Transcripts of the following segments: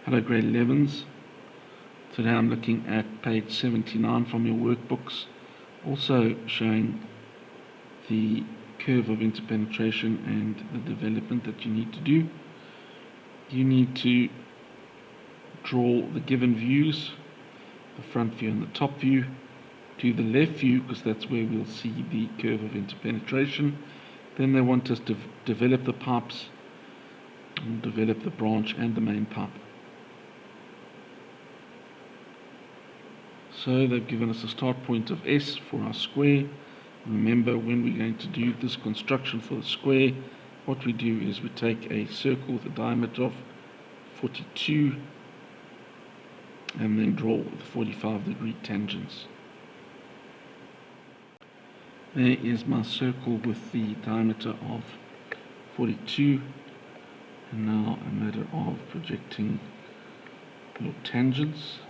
Hello grade 11s. Today I'm looking at page 79 from your workbooks, also showing the curve of interpenetration and the development that you need to do. You need to draw the given views, the front view and the top view, to the left view because that's where we'll see the curve of interpenetration. Then they want us to develop the pipes and develop the branch and the main pipe. So they've given us a start point of S for our square. Remember, when we're going to do this construction for the square, what we do is we take a circle with a diameter of 42 and then draw the 45-degree tangents. There is my circle with the diameter of 42, and now a matter of projecting your tangents.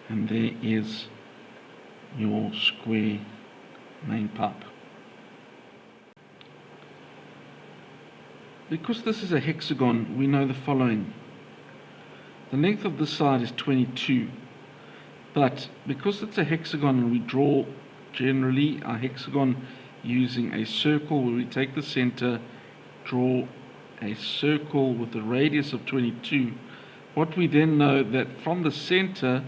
And there is your square main pipe. Because this is a hexagon, we know the following. The length of this side is 22, but because it's a hexagon and we draw generally our hexagon using a circle where we take the center, draw a circle with a radius of 22, what we then know that from the center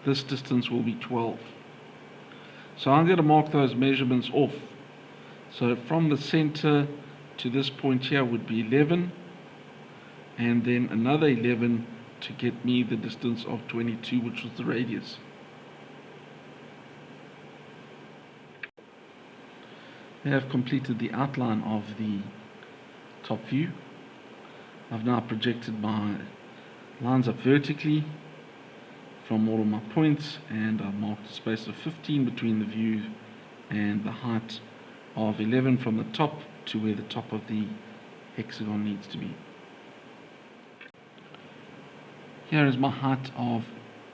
this distance will be 12. So I'm going to mark those measurements off. So from the center to this point here would be 11, and then another 11 to get me the distance of 22, which was the radius. I have completed the outline of the top view. I've now projected my lines up vertically from all of my points, and I've marked a space of 15 between the view and the height of 11 from the top to where the top of the hexagon needs to be. Here is my height of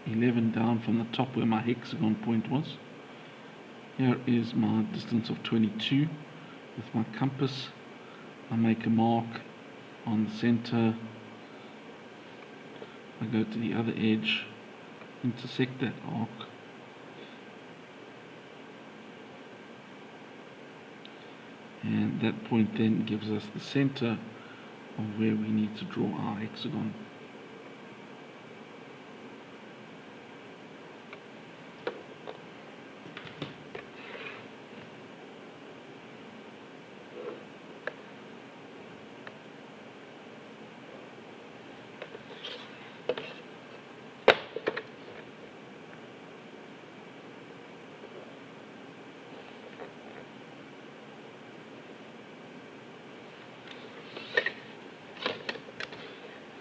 11 down from the top where my hexagon point was. Here is my distance of 22 with my compass. I make a mark on the center. I go to the other edge, intersect that arc, and that point then gives us the center of where we need to draw our hexagon.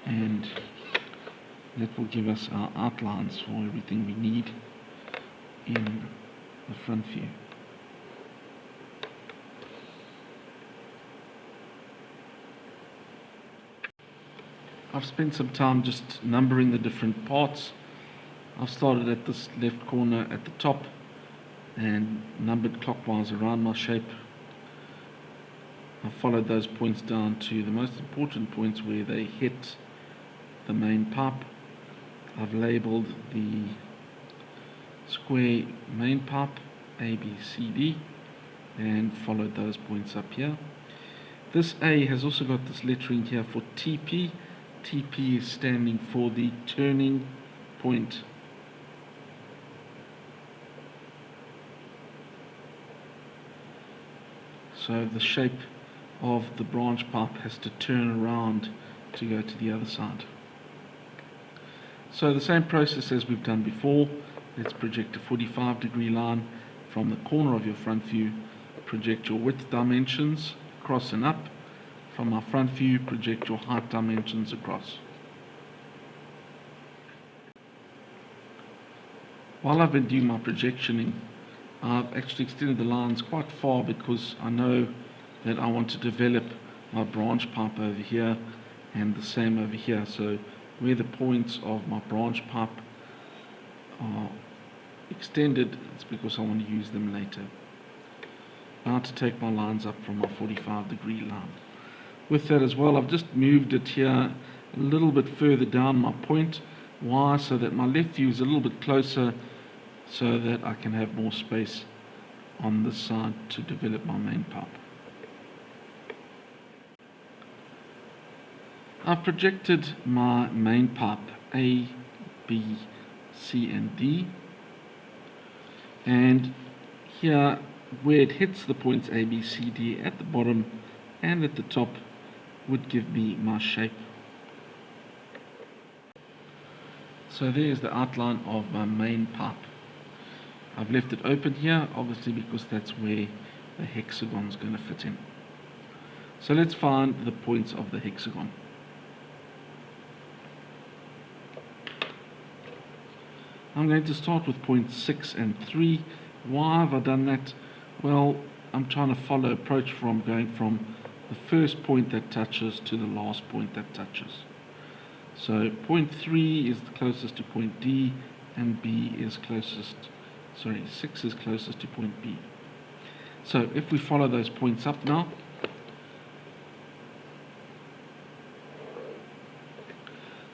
And that will give us our outlines for everything we need in the front view. I've spent some time just numbering the different parts. I've started at this left corner at the top and numbered clockwise around my shape. I've followed those points down to the most important points where they hit the main pipe. I've labeled the square main pipe A, B, C, D and followed those points up here. This A has also got this lettering here for TP. TP is standing for the turning point. So the shape of the branch pipe has to turn around to go to the other side. So the same process as we've done before. Let's project a 45-degree line from the corner of your front view. Project your width dimensions across and up. From our front view, project your height dimensions across. While I've been doing my projectioning, I've actually extended the lines quite far because I know that I want to develop my branch pipe over here and the same over here. So where the points of my branch pipe are extended, it's because I want to use them later. Now to take my lines up from my 45-degree line. With that as well, I've just moved it here a little bit further down my point. Why? So that my left view is a little bit closer, so that I can have more space on this side to develop my main pipe. I've projected my main pipe A, B, C and D, and here where it hits the points A, B, C, D at the bottom and at the top would give me my shape. So there's the outline of my main pipe. I've left it open here, obviously because that's where the hexagon is going to fit in. So let's find the points of the hexagon. I'm going to start with points 6 and 3. Why have I done that? Well, I'm trying to follow approach from going from the first point that touches to the last point that touches. So point 3 is the closest to point D, and B is closest, 6 is closest to point B. So if we follow those points up now,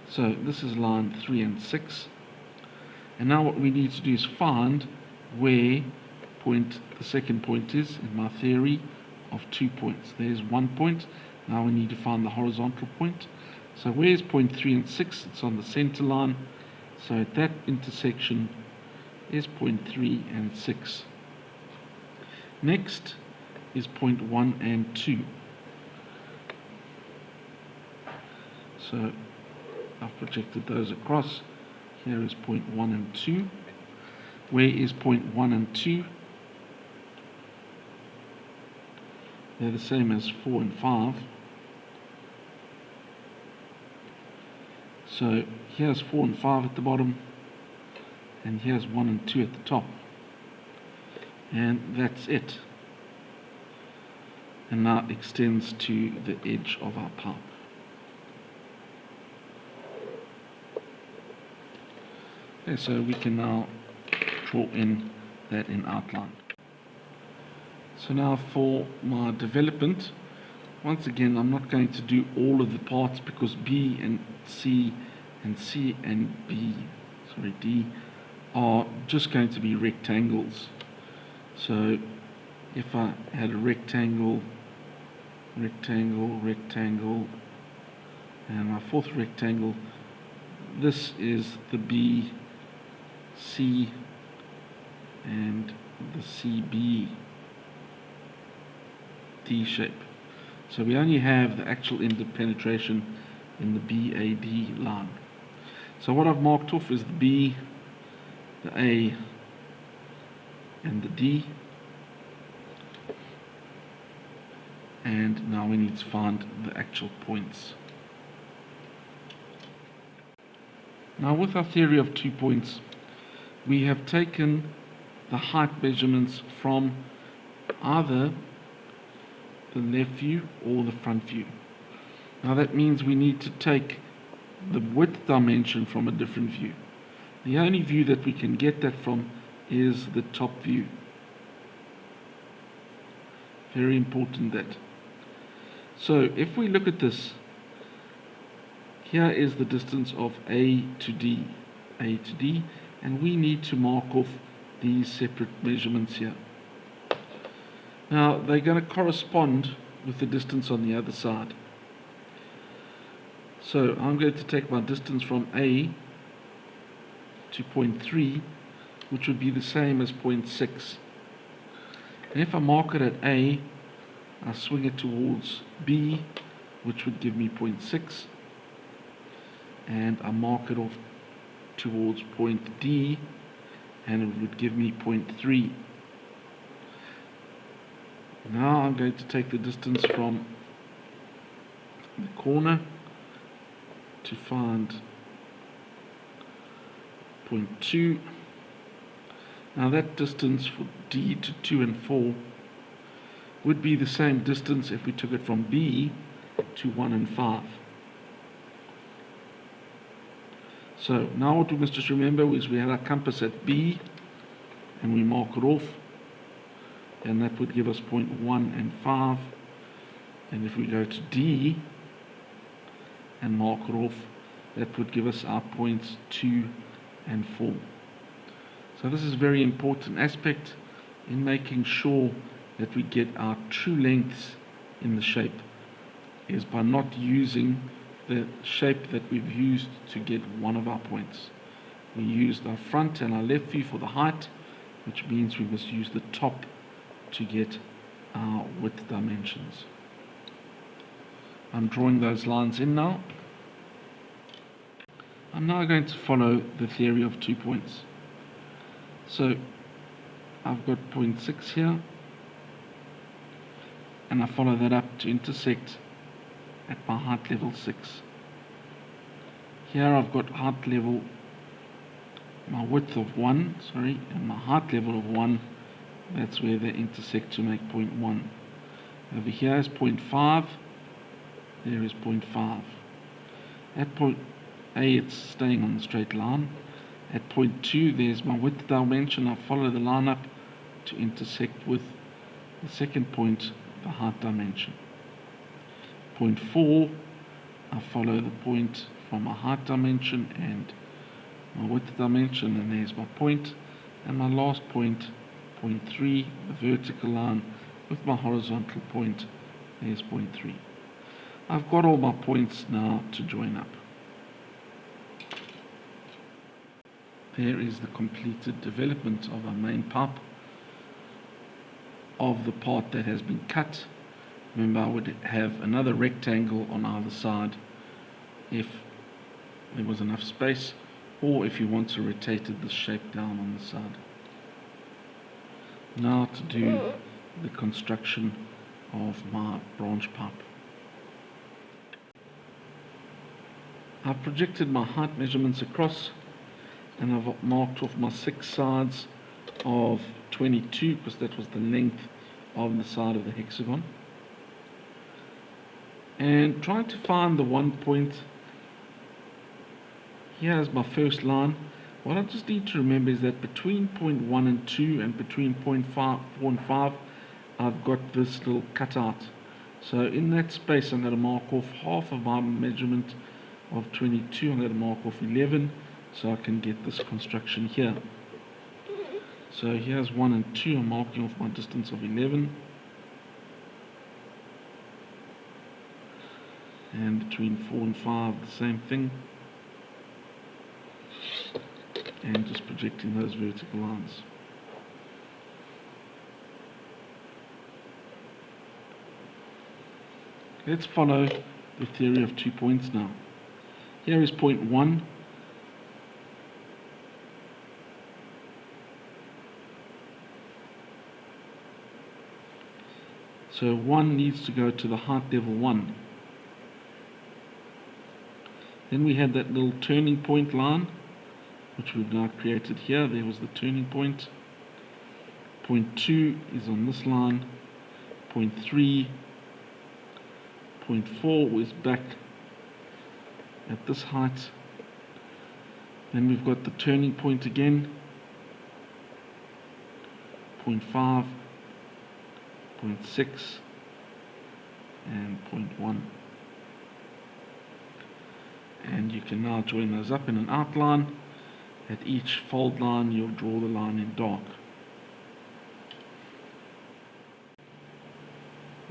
so this is line 3 and 6. And now what we need to do is find where the second point is in my theory of 2 points. There's 1 point. Now we need to find the horizontal point. So where's point 3 and 6? It's on the center line. So at that intersection is point 3 and 6. Next is point 1 and 2. So I've projected those across. Here is point 1 and 2. Where is point 1 and 2? They're the same as 4 and 5. So here's 4 and 5 at the bottom, and here's 1 and 2 at the top. And that's it. And now it extends to the edge of our pipe. Okay, so we can now draw in that in outline. So now for my development, once again I'm not going to do all of the parts because B and C and D are just going to be rectangles. So if I had a rectangle, and my fourth rectangle, this is the B, C, and the CB D shape. So we only have the actual end of penetration in the BAD line. So what I've marked off is the B, the A, and the D. And now we need to find the actual points. Now with our theory of 2 points, we have taken the height measurements from either the left view or the front view. Now that means we need to take the width dimension from a different view. The only view that we can get that from is the top view. Very important that. So if we look at this, here is the distance of A to D, and we need to mark off these separate measurements here. Now they're going to correspond with the distance on the other side. So I'm going to take my distance from A to point 3, which would be the same as point 6. And if I mark it at A, I swing it towards B, which would give me point 6. And I mark it off towards point D, and it would give me point 3. Now I'm going to take the distance from the corner to find point 2. Now that distance for D to 2 and 4 would be the same distance if we took it from B to 1 and 5. So now what we must just remember is we had our compass at B and we mark it off, and that would give us point 1 and 5. And if we go to D and mark it off, that would give us our points 2 and 4. So this is a very important aspect in making sure that we get our true lengths in the shape, is by not using the shape that we've used to get one of our points. We used our front and our left view for the height, which means we must use the top to get our width dimensions. I'm drawing those lines in now. I'm now going to follow the theory of 2 points. So I've got point 6 here, and I follow that up to intersect at my height level 6. Here I've got height level, my width of 1, and my height level of 1. That's where they intersect to make point 1. Over here is point 5. There is point 5. At point A, it's staying on the straight line. At point 2, there's my width dimension. I follow the line up to intersect with the second point, the height dimension. Point 4, I follow the point from my height dimension and my width dimension, and there's my point. And my last point, point 3, the vertical line with my horizontal point, there's point 3. I've got all my points now to join up. There is the completed development of our main pipe of the part that has been cut. Remember, I would have another rectangle on either side if there was enough space, or if you want to rotate the shape down on the side. Now to do the construction of my branch pipe. I've projected my height measurements across, and I've marked off my 6 sides of 22 because that was the length of the side of the hexagon. And trying to find the 1 point. Here's my first line. What I just need to remember is that between point 1 and 2 and between point 4 and 5, I've got this little cutout. So in that space, I'm going to mark off half of my measurement of 22. I'm going to mark off 11 so I can get this construction here. So here's 1 and 2. I'm marking off my distance of 11. And between 4 and 5, the same thing. And just projecting those vertical lines. Let's follow the theory of 2 points now. Here is point 1. So 1 needs to go to the height level 1. Then we had that little turning point line, which we've now created here. There was the turning point. Point 2 is on this line. Point 3, point 4 is back at this height. Then we've got the turning point again. Point 5, point 6, and point 1. And you can now join those up in an outline. At each fold line, you'll draw the line in dark.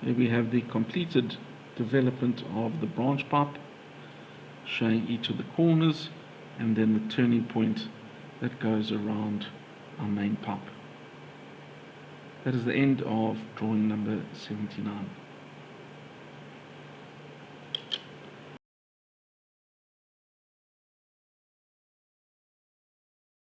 There we have the completed development of the branch pipe, showing each of the corners and then the turning point that goes around our main pipe. That is the end of drawing number 79.